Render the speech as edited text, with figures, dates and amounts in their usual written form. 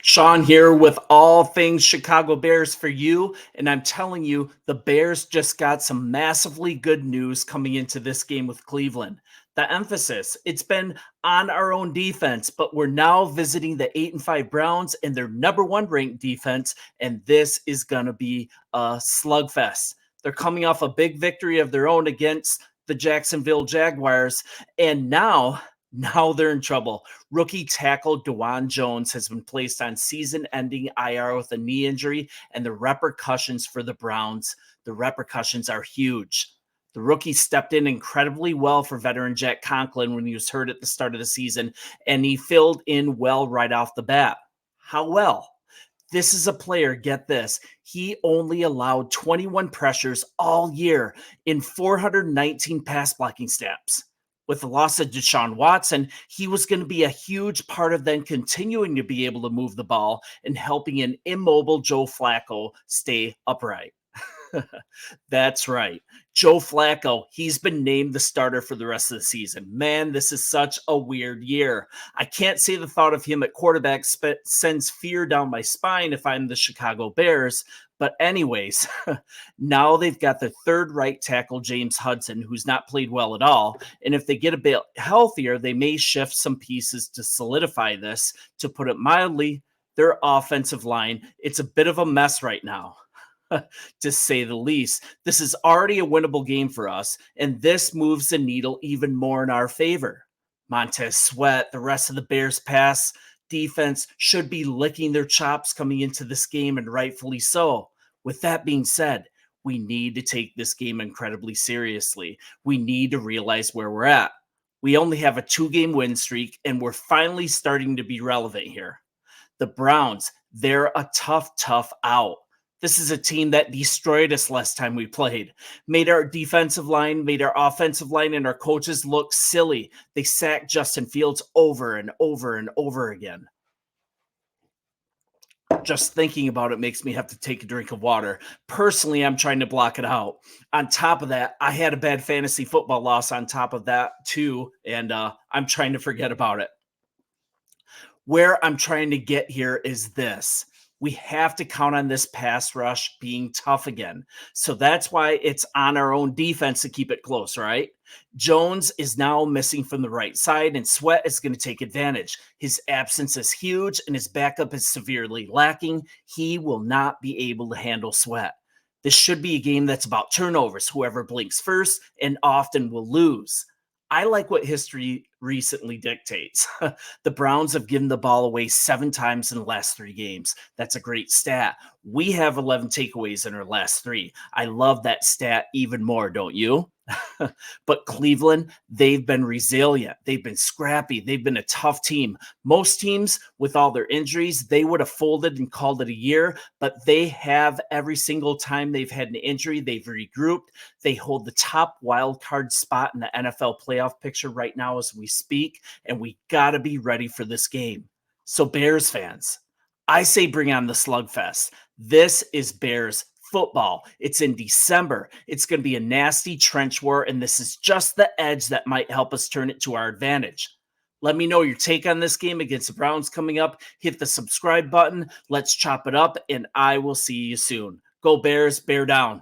Sean here with all things Chicago Bears for you. And I'm telling you, the Bears just got some massively good news coming into this game with Cleveland. The emphasis, it's been on our own defense, but we're now visiting the 8-5 Browns and their number one ranked defense. And this is going to be a slugfest. They're coming off a big victory of their own against the Jacksonville Jaguars. And now they're in trouble. Rookie tackle DeJuan Jones has been placed on season-ending IR with a knee injury, and the repercussions for the Browns, the repercussions are huge. The rookie stepped in incredibly well for veteran Jack Conklin when he was hurt at the start of the season, and he filled in well right off the bat. How well? This is a player, get this, he only allowed 21 pressures all year in 419 pass blocking snaps. With the loss of Deshaun Watson, he was going to be a huge part of then continuing to be able to move the ball and helping an immobile Joe Flacco stay upright. That's right. Joe Flacco, he's been named the starter for the rest of the season. Man, this is such a weird year. I can't say the thought of him at quarterback sends fear down my spine if I'm the Chicago Bears. But anyways, now they've got the third right tackle, James Hudson, who's not played well at all. And if they get a bit healthier, they may shift some pieces to solidify this. To put it mildly, their offensive line, it's a bit of a mess right now. To say the least. This is already a winnable game for us, and this moves the needle even more in our favor. Montez Sweat, the rest of the Bears pass defense should be licking their chops coming into this game, and rightfully so. With that being said, we need to take this game incredibly seriously. We need to realize where we're at. We only have a 2-game win streak, and we're finally starting to be relevant here. The Browns, they're a tough out. This is a team that destroyed us last time we played, made our defensive line, made our offensive line, and our coaches look silly. They sacked Justin Fields over and over and over again. Just thinking about it makes me have to take a drink of water. Personally, I'm trying to block it out. On top of that, I had a bad fantasy football loss on top of that too, and I'm trying to forget about it. Where I'm trying to get here is this. We have to count on this pass rush being tough again. So that's why it's on our own defense to keep it close, right? Jones is now missing from the right side, and Sweat is going to take advantage. His absence is huge, and his backup is severely lacking. He will not be able to handle Sweat. This should be a game that's about turnovers. Whoever blinks first and often will lose. I like what history recently dictates. The Browns have given the ball away 7 times in the last 3 games. That's a great stat. We have 11 takeaways in our last 3. I love that stat even more, don't you? But Cleveland, they've been resilient. They've been scrappy. They've been a tough team. Most teams, with all their injuries, they would have folded and called it a year, but they have every single time they've had an injury, they've regrouped. They hold the top wild card spot in the NFL playoff picture right now as we speak, and we got to be ready for this game. So Bears fans, I say bring on the slugfest. This is Bears football. It's in December. It's going to be a nasty trench war, and this is just the edge that might help us turn it to our advantage. Let me know your take on this game against the Browns coming up. Hit the subscribe button. Let's chop it up, and I will see you soon. Go Bears, bear down.